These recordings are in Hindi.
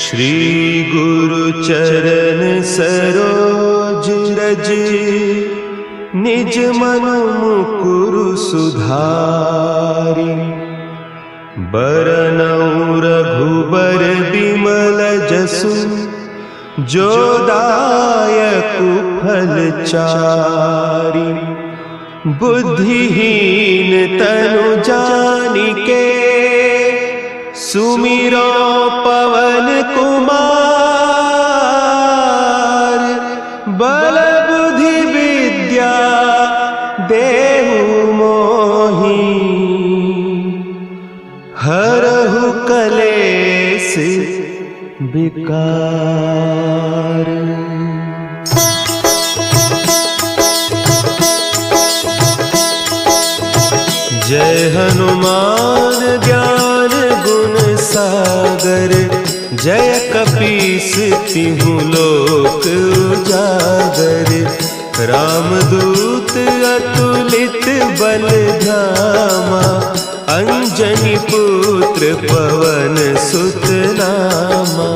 श्री गुरु चरण सरोज रज, निज मन मुकुरु सुधारि। बरनउँ रघुबर बिमल जसु, जो दायकु फल चारि। बुद्धिहीन तनु जानिके, सुमिरो पवन कुमार। बल बुद्धि विद्या देहु मोहि, हरहु कलेस विकार। जय हनुमान ज्ञान गुण सागर, जय कपीस तिहु लोक उजागर। रामदूत अतुलित बल धामा, अंजनी पुत्र पवन सुत नामा।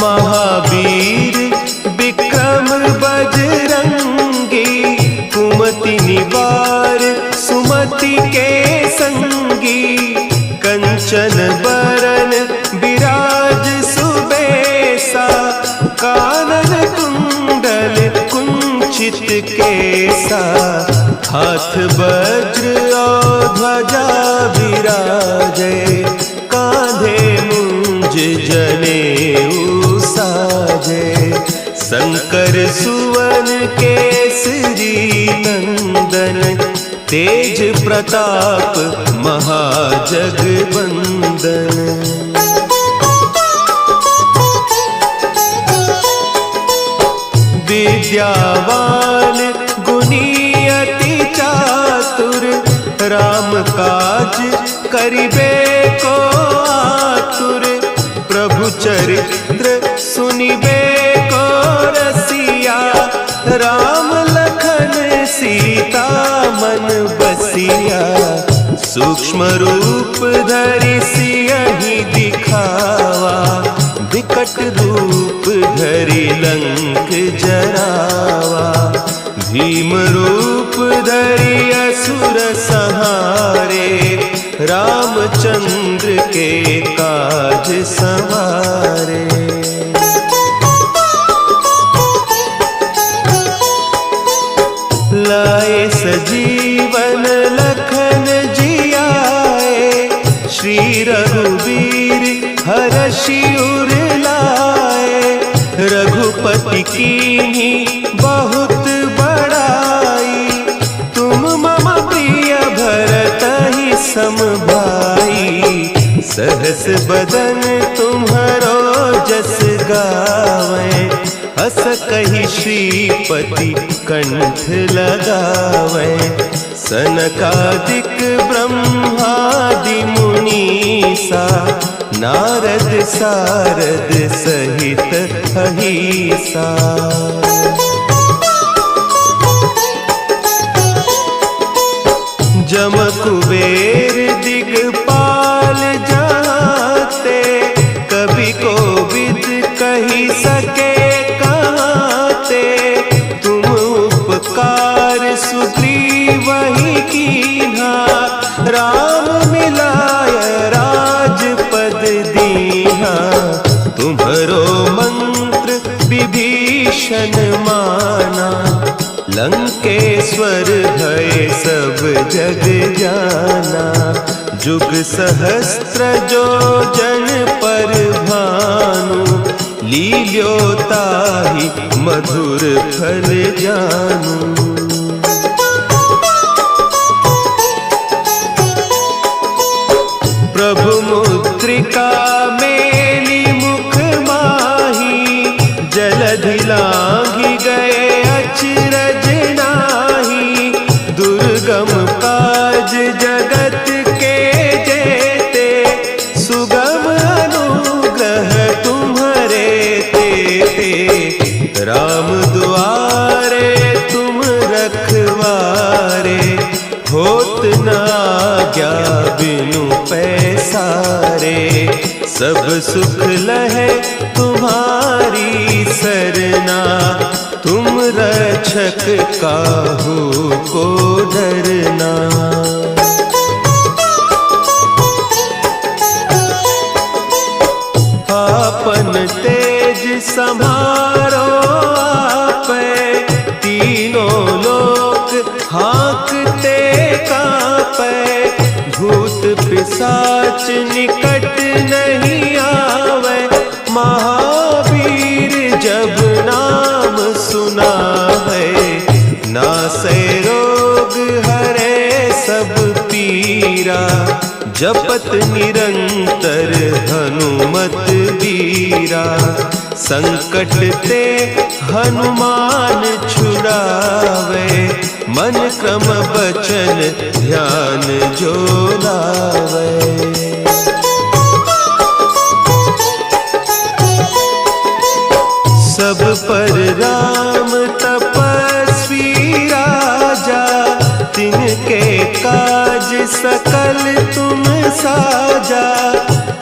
महावीर विक्रम बजरंगी, कुमति निवार सुमति के संगी। कंचन बरन विराज सुबेसा, कानन कुंडल कुंचित केसा। हाथ वज्र और ध्वजा विराजे, कांधे मुंज जनेऊ साजे। शंकर सुवन केसरी नंदन, तेज प्रताप महाजगवंदन। विद्यावान गुणी अति चातुर, राम काज करिबे को आतुर। प्रभु चरित्र सुनिबे को रसिया, राम लखन सीता मन बसिया। सूक्ष्म रूप धरि सियहि दिखावा, विकट रूप धरि लंक जरावा। भीम रूप धरि असुर संहारे, रामचंद्र के काज सवारे। लाए सजीवन लखन जियाए, श्री रघुवीर हरषि उर लाए। रघुपति कीन्ही बहुत बड़ाई, तुम मम प्रिय भरतहि सम भाई। सहस बदन तुम्हरो जस गावें, हस कहि श्रीपति कंठ लगावें। सनकादिक ब्रह्मादि मुनीसा, नारद सारद सहित अहीसा। जम कुबेर दिगपाल जाते, कवि कोविद कहि सके कहते। तुम उपकार सुग्रीवहि कीन्हा, राम मिलाय राजपद दीन्हा। तुम्हरो मंत्र विभीषण माना, लंकेश्वर भय सब जग जाना। जुग सहस्त्र जो जन पर भानु, लील्योताहि मधुर फल जानू। प्रभु मुद्रिका मेली मुख माही, जलधि लांघि गए अचरज नाही। दुर्गम काज जगत के जेते, सुगम अनुग्रह तुम्हरे तेते। राम दुआरे तुम रखवारे, होत न आज्ञा बिनु पैसारे। सब सुख लहे तुम्हारी सरना, तुम रक्षक काहू को डरना। आपन तेज संभारो आपे, तीनों लोक हाँकते कांपे। भूत पिशाच निकट नहीं आवे, महावीर जब नाम सुनावे। नासै रोग हरे सब पीरा, जपत निरंतर हनुमत बीरा। संकट ते हनुमान छुड़ावे, मन क्रम बचन ध्यान जो लावे। सब पर राम तपस्वी राजा, तिनके काज सकल तुम साजा।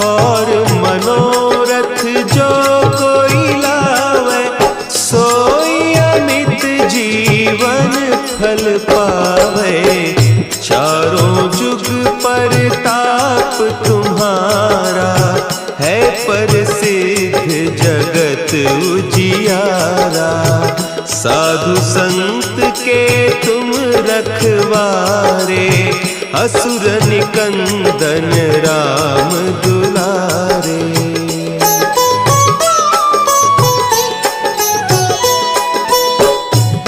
और मनोरथ जो कोई लावे, सोई अमित जीवन फल पावे। चारों जुग परताप तुम्हारा, है प्रसिद्ध जगत उजियारा। साधु संत के तुम रखवारे, असुर निकंदन राम दुलारे।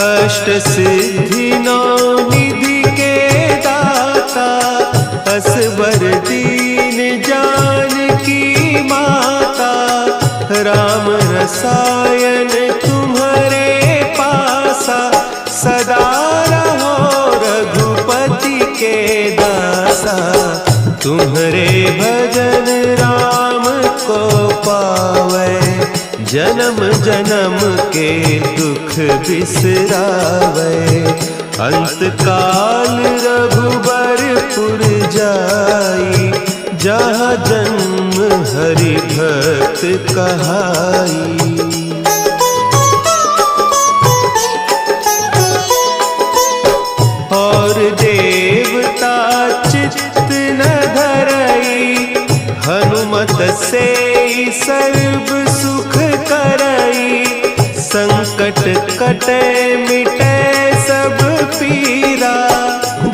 अष्ट सिद्धि नौ निधि के दाता, असवर दीन जानकी माता। राम रसायन तुम्हारे पासा, सदा रहो रघुपति के दासा। तुम्हारे भजन राम को पावे, जन्म जन्म के दुख बिसरावे। अंत काल रघुबरपुर जाई, जहाँ जन्म हरि भक्त कहाई। और देवता चित्त न धरई, हनुमत से सर्व सुख करई। संकट कटे मिटे सब पीरा,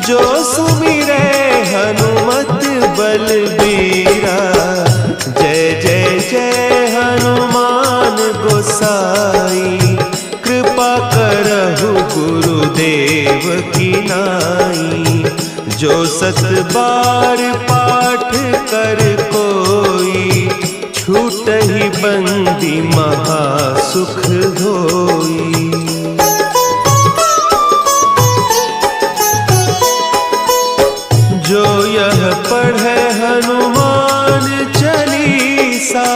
जो सुमिरे हनुमत बलबीरा। जय जय जय हनुमान गोसाई, कृपा करहु गुरुदेव की नाई। जो सत बार पाठ कर कोई, छूटहि बंदी महासुख होई। जो यह पढ़े हनुमान चालीसा,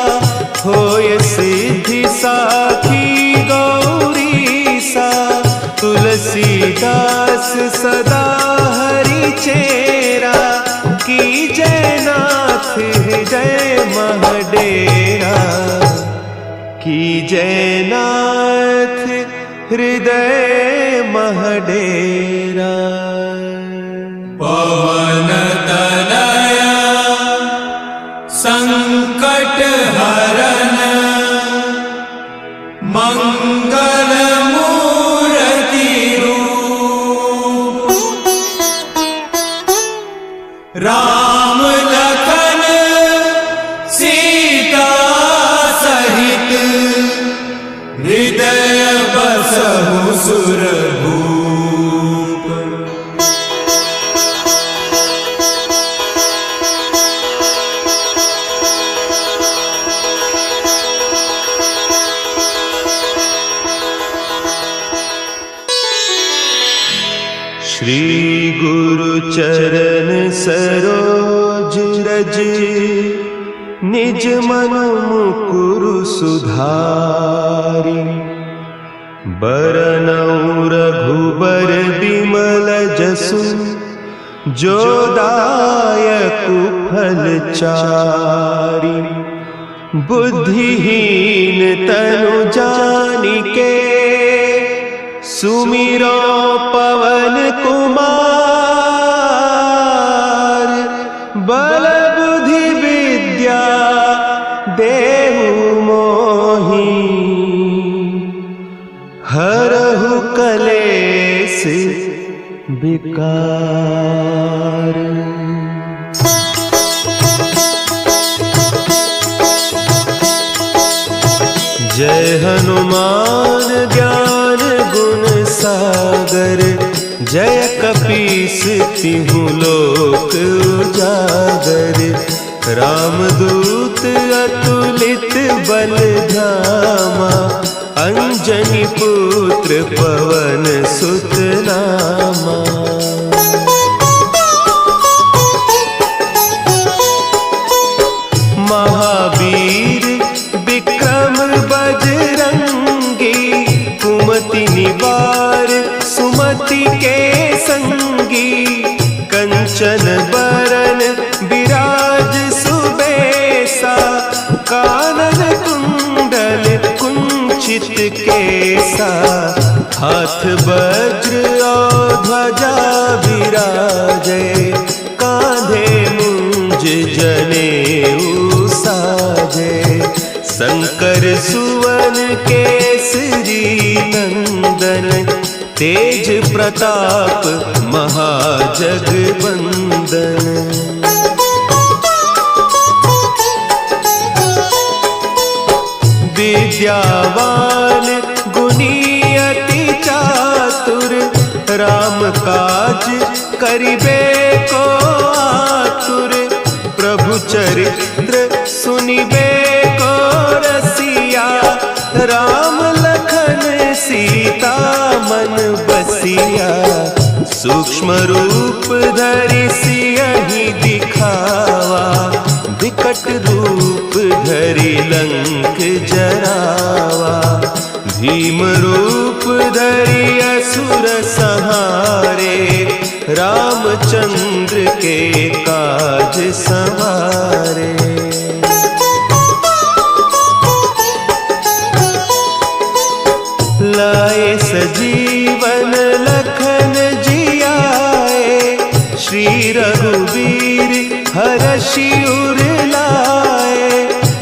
होय सिद्धि साखी गौरीसा। तुलसीदास सदा हरि चेरा, कीजय नाथ हृदय महडेरा। कीजय नाथ हृदय महडेरा। पवन तनया संकट हरन, मंगल मूर्ति रूप। राम लखन सीता सहित, हृदय बसहु सुरभूप। श्री गुरु चरण सरोज रज, निज मन मुकुरु सुधारि। बरनउँ रघुबर बिमल जसु, जो दायक फलचारी। बुद्धिहीन तनु जानिके सुमिरो पवन कुमार। बल बुद्धि विद्या देहु मोहि हरहु कलेस विकार। जय हनुमान ज्ञान गुण सागर। जय कपीस तिहु लोक उजागर। रामदूत अतुलित बल धामा। अंजनी पुत्र पवन सुत नामा। महावीर विक्रम बजरंगी। कुमति निवार सुमति के संगी। कंचन बरन विराज सुबेसा। कानन कुंडल कुंचित केसा। हाथ वज्र और ध्वजा विराजे। कांधे मुंज जनेऊ साजे। शंकर सुवन केसरी नंदन। तेज प्रताप महाजगवंदन। विद्यावान गुणी अति चातुर। राम काज करिबे को आतुर। प्रभु चरित्र सुनिबे को रसिया। राम लखन सीता मन बसिया। सूक्ष्म रूप धरि सियहि दिखावा। विकट रूप धरि लंक जरावा। भीम रूप धरि असुर संहारे। रामचंद्र के काज संवारे। लाए सजीवन लखन जियाए। श्री रघुवीर हरषि उर लाए।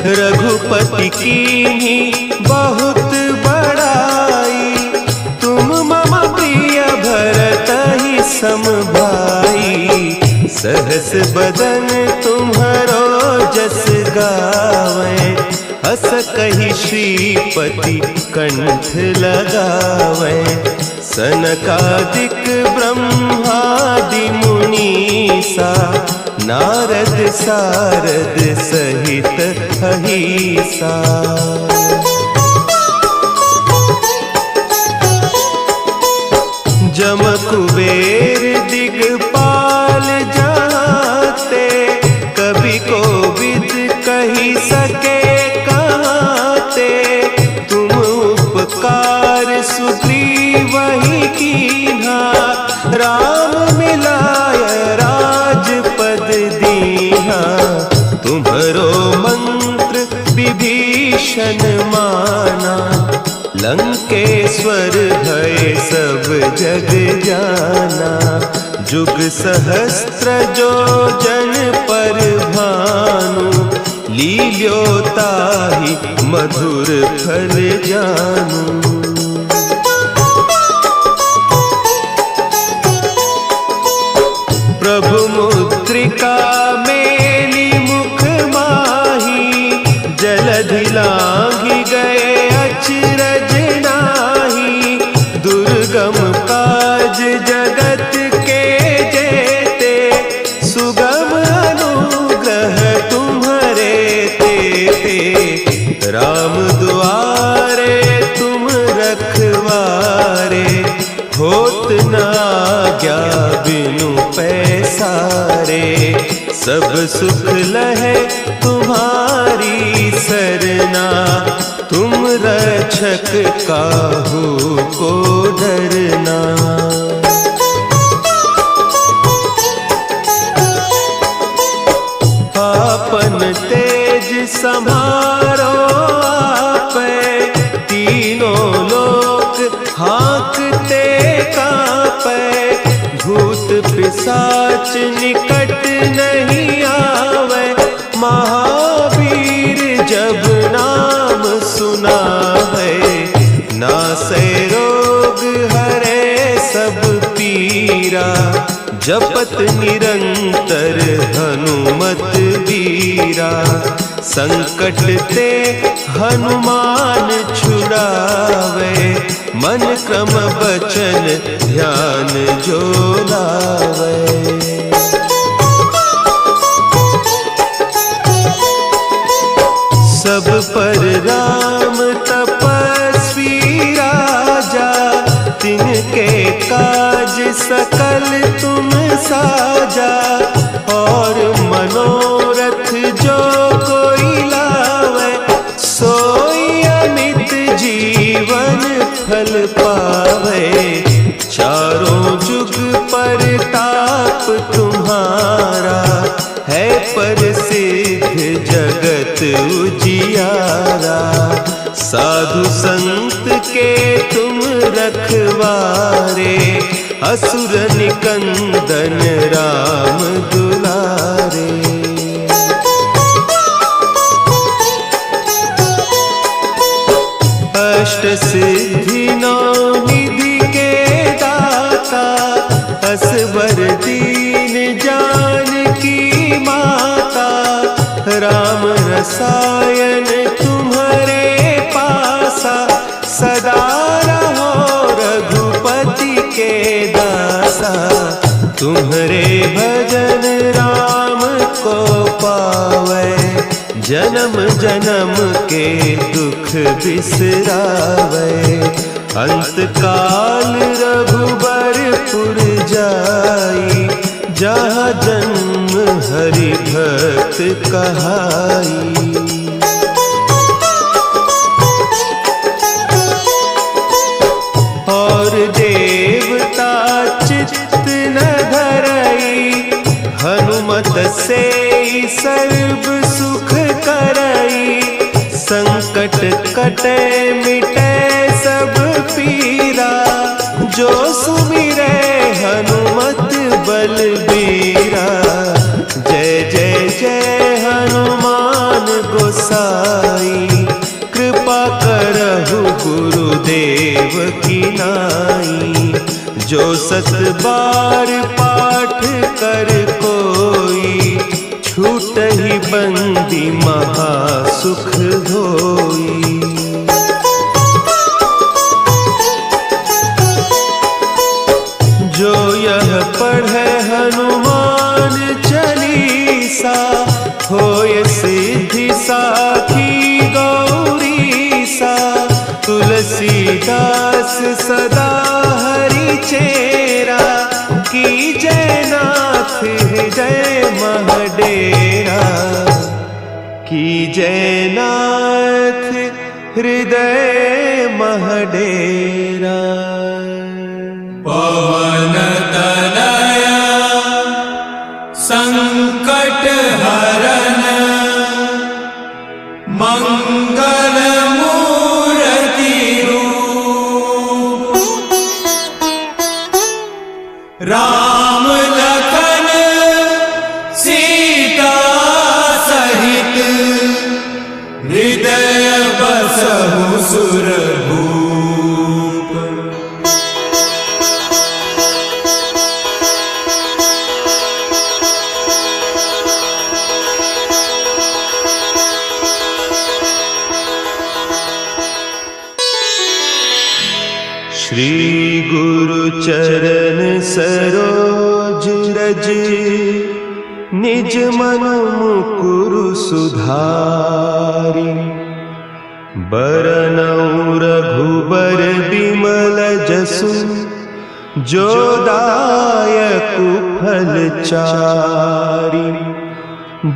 रघुपति कीन्ही बहुत बड़ाई। तुम मम प्रिय भरतहि सम भाई। सहस बदन तुम्हरो जस गावें। हस कहि श्रीपति कंठ लगावें। सनकादिक ब्रह्मादि मुनीसा। नारद सारद सहित अहीसा। जम कुबेर दिगपाल जाते। कवि कोविद कही सके कहते। तुम उपकार सुग्रीवहि कीन्हा। राम मिलाय राजपद दीन्हा। तुम्हरो मंत्र विभीषण माना। लंकेश्वर भय सब जग जाना। जुग सहस्त्र जो जन पर भानु। लील्योताहि मधुर फल जानू। प्रभु मुद्रिका मेली मुख माही। जलधि लांघि गए अचरज नाही। दुर्गम काज जगत के जेते। सुगम अनुग्रह तुम्हरे तेते। राम दुआरे तुम रखवारे। होत न आज्ञा बिनु पैसारे। सब सुख लहे तुम्हारी सरना। तुम रक्षक काहू को डरना। संभारो आपे, तीनों लोक हाँकते कांपे। भूत पिशाच निकट नहीं आवे, महावीर जब नाम सुनावे। नासे रोग हरे सब पीरा, जपत निरंतर हनुमत बीरा। संकट ते हनुमान छुड़ावे, मन क्रम बचन ध्यान जो लावे। सब पर राम तपस्वी राजा, तिनके काज सकल तुम साजा। और मनोरथ जो कोई लावे, सोई अमित जीवन फल पावे। चारों जुग परताप तुम्हारा, है प्रसिद्ध जगत उजियारा। साधु संत के तुम रखवारे, असुर निकंदन राम दुलारे। अष्ट सिद्धि नौ निधि के दाता, असवर दीन जानकी माता। राम रसायन तुम्हारे पासा, सदा रहो रघुपति के दासा। तुम्हारे भजन राम को पावे, जन्म जन्म के दुख बिसरावे। अंत काल रघुबरपुर जाई, जहाँ जन्म हरि भक्त कहाई। और देवता चित्त न धरई, हनुमत से सर्व सुख करई। संकट कटे मिटे सब पीरा, जो सुमिरे हनुमत बलबीरा। जय जय जय हनुमान गोसाई, कृपा करहु गुरुदेव की नाई। जो सत बार पाठ कर कोई, छूटहि बंदी महासुख होई। जो यह पढ़े हनुमान चालीसा, होय सिद्धि साखी गौरीसा। तुलसीदास सदा हरि चेरा, की जय नाथ हृदय महडेरा। की जय नाथ हृदय महडेरा। पवन तनया संकट हरन, मंगल मूर्ति रूप। राम लखन सीता सहित, हृदय बसहु सुरभूप। श्री गुरु चरण सरोज रज, निज मन मुकुरु सुधारि। बरनउँ रघुबर बिमल जसु, जो दायकु फल चारि।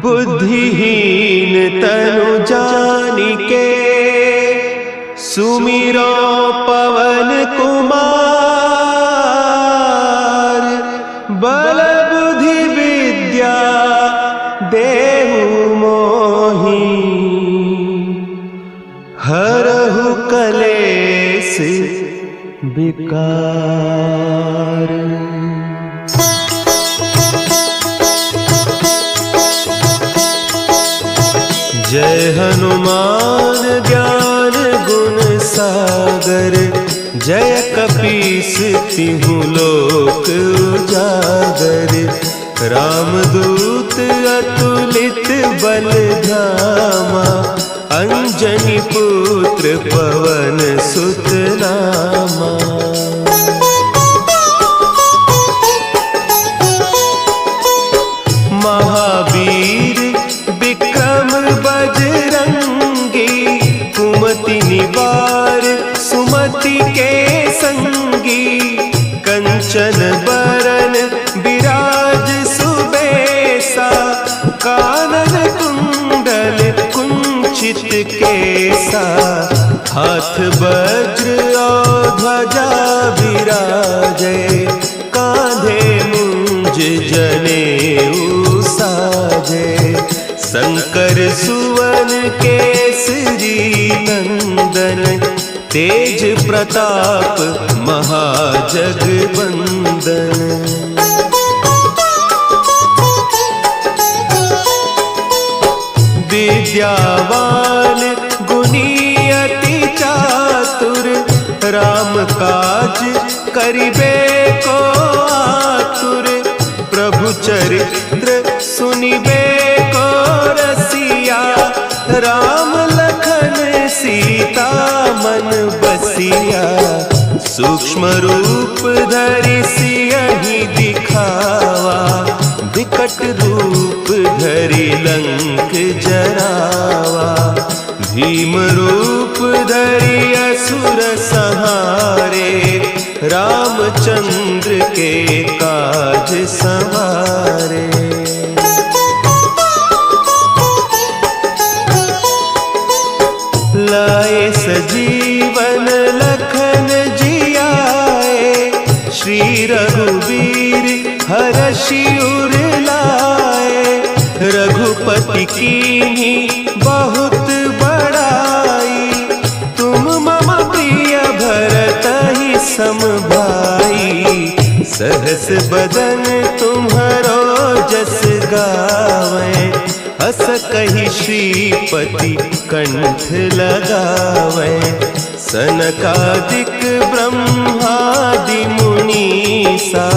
बुद्धिहीन तनु जानिके, सुमिरो पवन कुमार। बल बुद्धि विद्या देहु मोहि, जय हनुमान ज्ञान गुण सागर, जय कपीस तिहु लोक उजागर। रामदूत अतुलित बल धामा, अंजनी पुत्र पवन सुत नामा। महावीर विक्रम बजरंगी, कुमति निवार सुमति के संगी। कंचन बरन विराज सुबेसा, कानन कुंडल कुंचित केसा। हाथ वज्र और ध्वजा विराजे, कांधे मुंज जनेऊ साजे। शंकर सुवन केसरी नंदन, तेज प्रताप महाजगवंदन। विद्यावान गुणी अति चातुर, राम काज करिबे को आतुर। प्रभु चरित्र सुनिबे को रसिया, राम लखन सीता मन बसिया। सूक्ष्म रूप धरि सियहि दिखावा, विकट रूप धरि लंक जरावा। भीम रूप धरि असुर संहारे, रामचंद्र के काज संवारे। लाए सजीवन लखन जियाए, श्री रघुवीर हरषि उर लाए। रघुपति कीन्ही बहुत बड़ाई, तुम मम प्रिय भरतहि सम भाई। सहस बदन तुम्हरो जस गावें, हस कहि श्रीपति कंठ लगावें। सनकादिक ब्रह्मादि मुनीसा,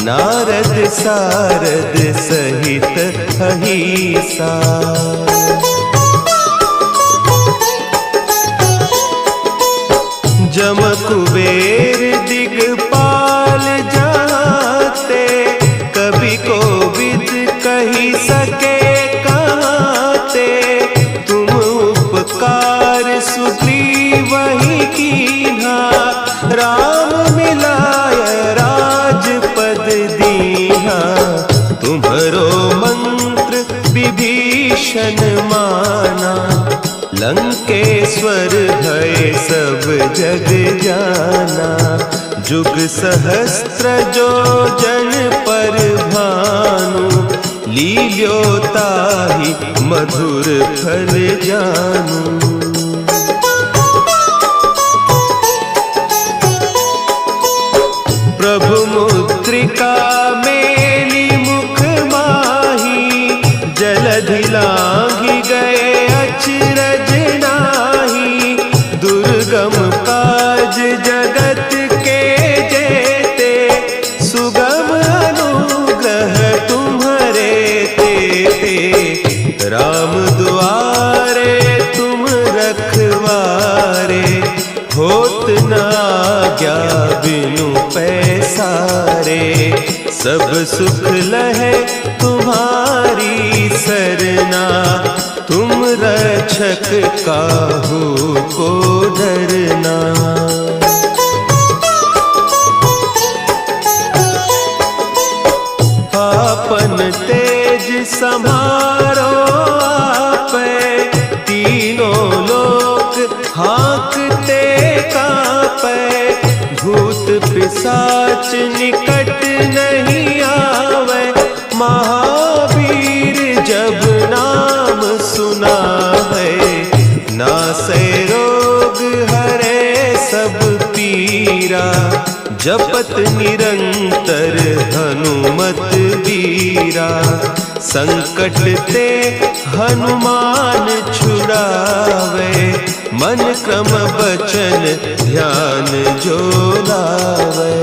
नारद सारद सहित अहीसा। जम कुबेर दिगपाल जाते, कवि कोविद कहि सके कहते। तुम उपकार सुग्रीवहि कीन्हा, राम मिलाय राजपद दीन्हा। तुम्हरो मंत्र विभीषण माना, लंकेश्वर भय सब जग जाना। जुग सहस्त्र जो जन पर भानु, लील्योताहि मधुर फल जानू। प्रभु मुद्रिका मेली मुख माही, जलधि लांघि गए अचरज नाही। दुर्गम काज जगत के जेते, सुगम अनुग्रह तुम्हरे तेते। राम दुआरे तुम रखवारे, होत न आज्ञा बिनु पैसारे। सब सुख लहे तुम्हारी सरना, तुम रक्षक काहू को डरना। आपन तेज समारो आपे, तीनों लोक हाँकते कापे। भूत पिशाच निकट नहीं आवे, महावीर जब नाम सुना है। नासै रोग हरे सब पीरा, जपत निरंतर हनुमत वीरा। संकट ते हनुमान छुड़ावे, मन क्रम बचन ध्यान जो लावे।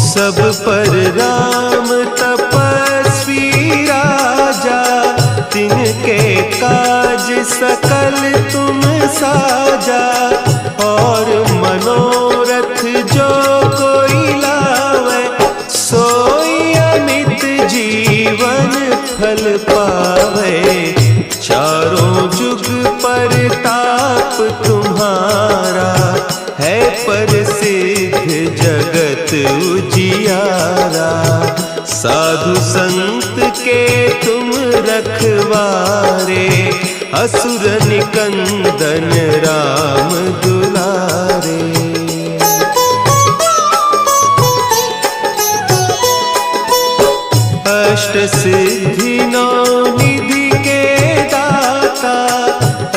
सब पर राम तपस्वी राजा, तिनके काज सकल तुम साजा। और मनोरथ जो कोई लावे, सोई अमित जीवन फल पावे। चारों जुग परताप तुम्हारा, है प्रसिद्ध जगत उजियारा। साधु संत के तुम रखवारे, असुर निकंदन राम दुलारे। अष्ट सिद्धि नौ निधि के दाता,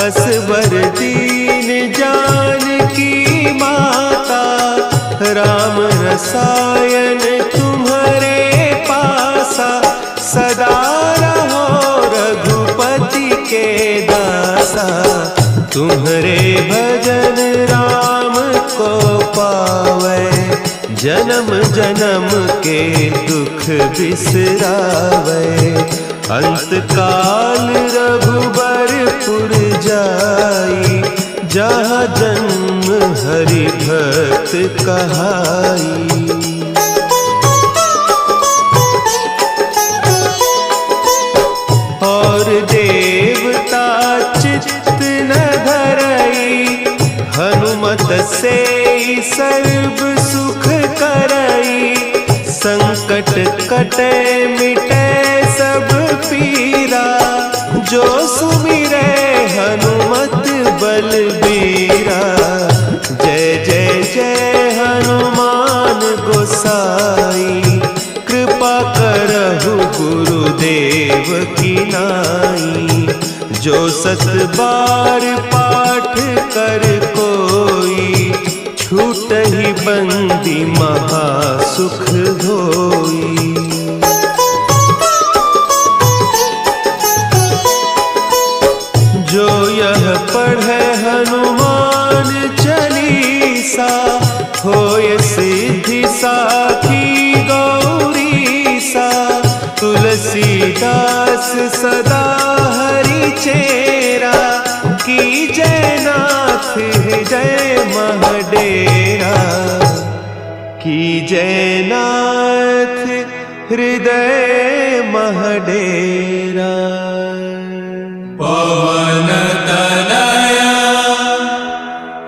असवर दीन जानकी माता। राम रसायन तुम्हारे पासा, सदा रहो रघुपति के दासा। तुम्हारे भजन राम को पावे, जन्म जन्म के दुख बिसरावे। अंत काल रघुबरपुर जाई, जहाँ जन्म हरि भक्त कहाई। और देवता चित्त न धरई, हनुमत से सर्व सुख करई। संकट कटे मिटे सब पीरा, जो सुमिरे हनुमत बलबीरा। जय जय जय हनुमान गोसाई, कृपा करहु गुरुदेव की नाई। जो सत बार पाठ कर कोई, छूटहि बंदी महा सुख होई। जो यह पढ़े हनुमान चालीसा, होय सिद्धि साखी गौरीसा। तुलसीदास सदा हरि चेरा, की जयनाथ हृदय महडेरा। की जयनाथ हृदय महडेरा। पवन तनया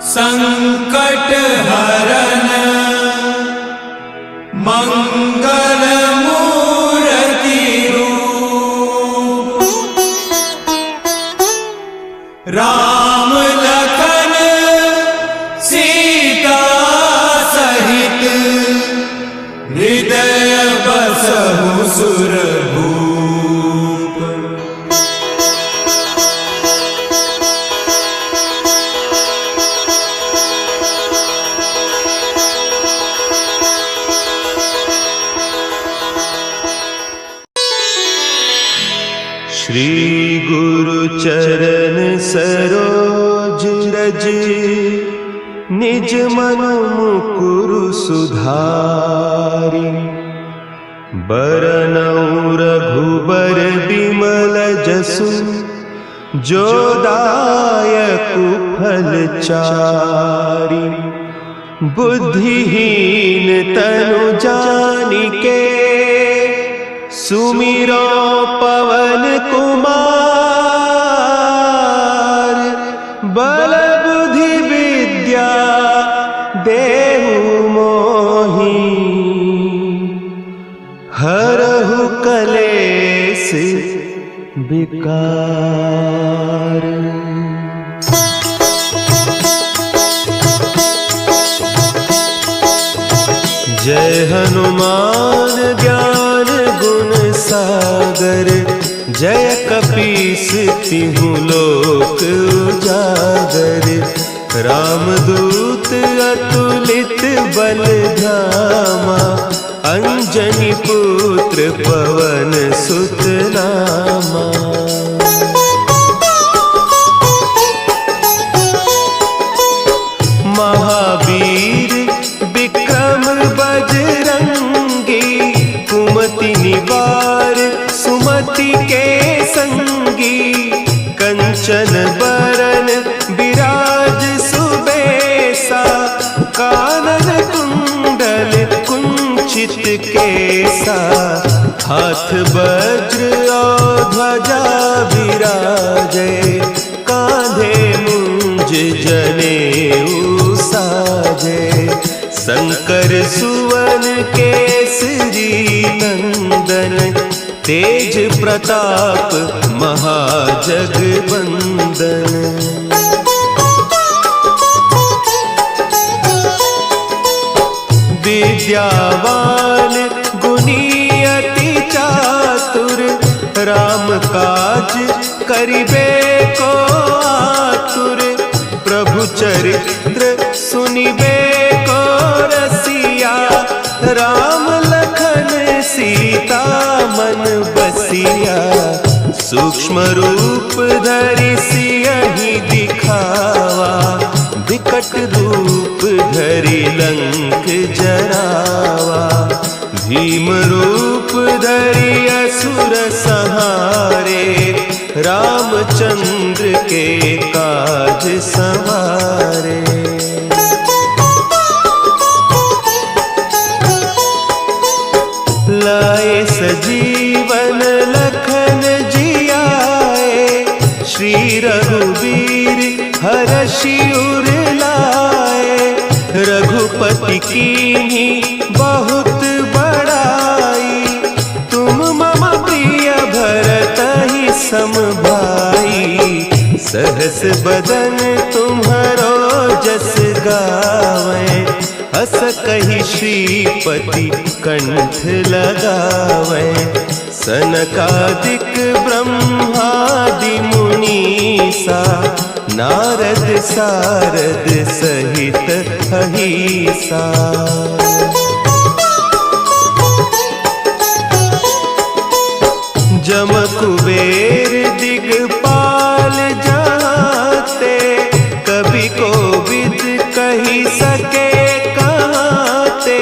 संकट हरन, मंगल मूर्ति रूप। राम लखन सीता सहित, हृदय बसहु सुरभूप। श्री गुरु चरण सरोज रज, निज मन मुकुरु सुधारि। बरनउँ रघुबर बिमल जसु, जो दायकु फल चारि। बुद्धिहीन तनु जानिके, सुमिरो पवन कुमार। बल बुद्धि विद्या देहु मोहि, हरहु कलेस विकार। जय हनुमान ज्ञान गुण सागर, जय कपीस तिहु लोक उजागर। रामदूत अतुलित बल धामा, अंजनी पुत्र पवन सुत नामा। महावीर विक्रम बजरंगी, कुमति निवार सुमति के संगी। कंचन बरन विराज सुबेसा, कानन कुंडल कुंचित केसा। हाथ वज्र और ध्वजा विराजे, कांधे मुंज जनेऊ साजे। शंकर सुवन केसरी नंदन, तेज प्रताप महाजगवंदन। विद्यावान गुणी अति चातुर, राम काज करिबे को आतुर। प्रभु चरित्र सुनिबे को रसिया, राम लखन सीता मन बसिया। सूक्ष्म रूप धरि सियहि दिखावा, विकट रूप धरि लंक जरावा। भीम रूप धरि असुर संहारे, रामचंद्र के काज संवारे। लाए सजीवन लखन जियाए, श्री रघुवीर हरषि उर लाए। रघुपति कीन्ही बहुत बड़ाई, तुम मम प्रिय भरतहि सम भाई। सहस बदन तुम्हरो जस गावें, हस कहि श्रीपति कंठ लगावें। सनकादिक ब्रह्मादि मुनीसा, नारद सारद सहित अहीसा। जम कुबेर दिगपाल जाते, कवि कोविद कही सके कहते।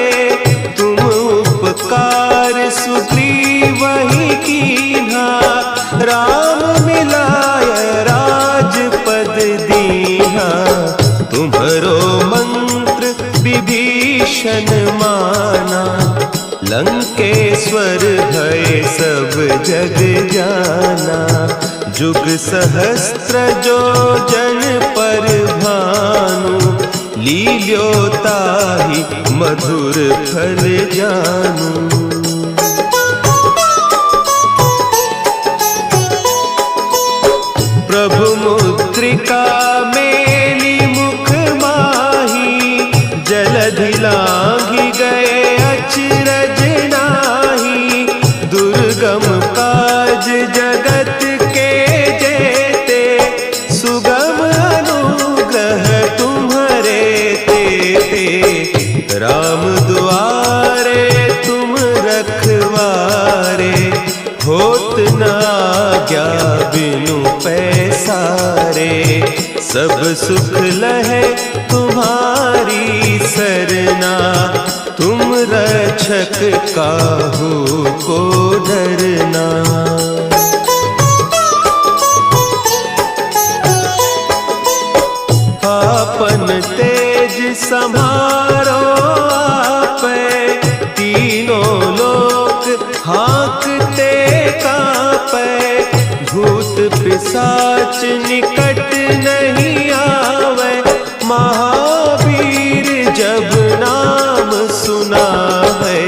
तुम उपकार सुग्रीवहि कीन्हा, राम मिलाय राजपद दीन्हा। तुम्हरो मंत्र विभीषण माना, लंकेश्वर भय सब जग जाना। जुग सहस्त्र जो जन पर भानु, लील्योताहि मधुर फल जानू। प्रभु मुद्रिका मेली मुख माही, जलधि लांघि गए अचरज नाही। दुर्गम काज जगत के जेते, सुगम अनुग्रह तुम्हरे तेते। राम दुआरे तुम रखवारे, होत न आज्ञा बिनु पैसारे। सब सुख लहे तुम्हारी सरना, तुम रक्षक काहू को डरना। आपन तेज संभारो आपै, तीनों लोक हाँकते कांपै। भूत पिशाच निकट नहीं आवे, महावीर जब नाम सुना है।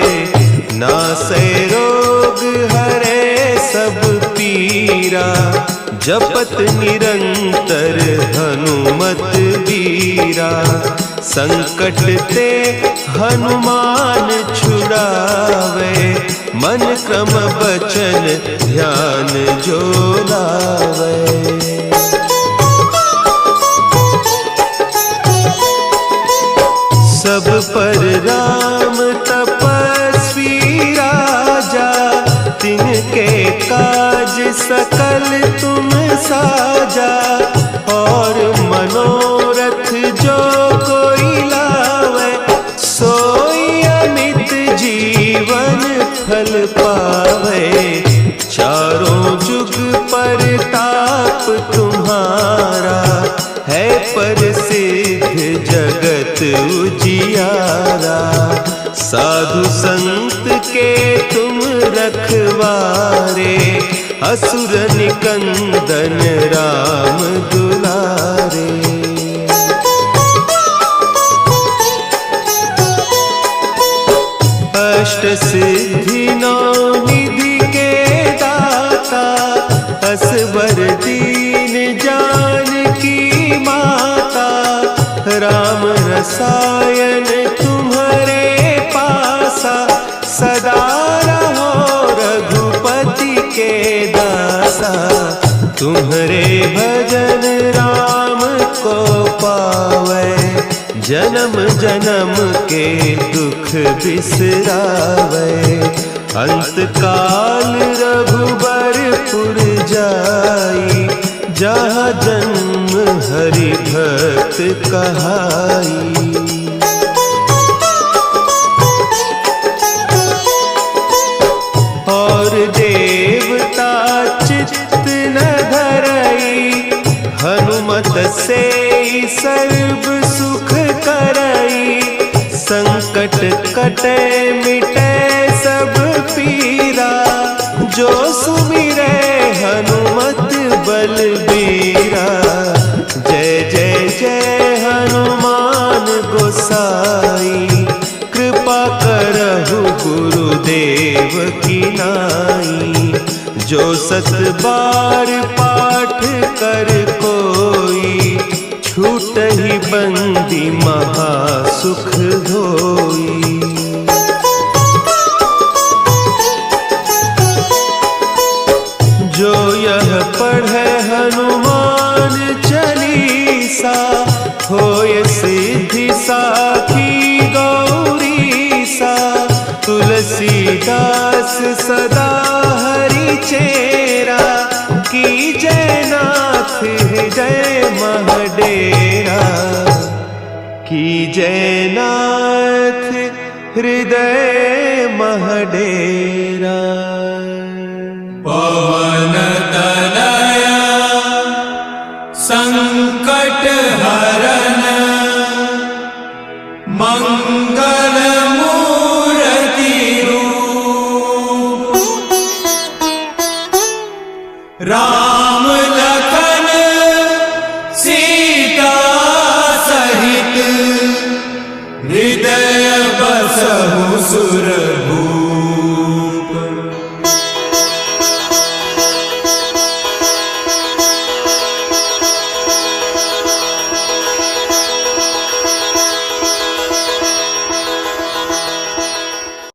नासै रोग हरे सब पीरा, जपत निरंतर हनुमत वीरा। संकट ते हनुमान छुड़ावे, मन क्रम बचन ध्यान जो लावे। सब पर राम तपस्वी राजा, तिनके काज सकल तुम साजा। और मनोरथ जो कोई लावे, सोई अमित जीवन फल पावे। चारों जुग पर ताप तुम्हारा, है प्रसिद्ध जगत उजियारा। साधु संत के तुम रखवारे, असुर निकंदन राम दुलारे। अष्ट सिद्धि नौ निधि के दाता, असवर दीन जानकी माता। राम रसायन तुम्हारे पासा, सदा रहो रघुपति के दासा। तुम्हारे भजन राम को पावे, जन्म जन्म के दुख बिसरावे। अंत काल रघुबरपुर जाई, जहाँ जन्म हरि भक्त कहाई। और देवता चित्त न धरई, हनुमत से सर्व सुख करई। संकट कटे मिटे सब पीरा, जो सुमिरे हनुमत बलबीरा। जय जय जय हनुमान गोसाई, कृपा करहु गुरुदेव की नाई। जो सत बार पाठ कर कोई, छूटहि बंदी महासुख होई। जो यह पढ़े हनुमान चालीसा, होय सिद्धि साखी गौरीसा। तुलसीदास सदा हरि चेरा, की जयनाथ हृदय महडेरा। की जयनाथ हृदय महडेरा। पवन तनया संकट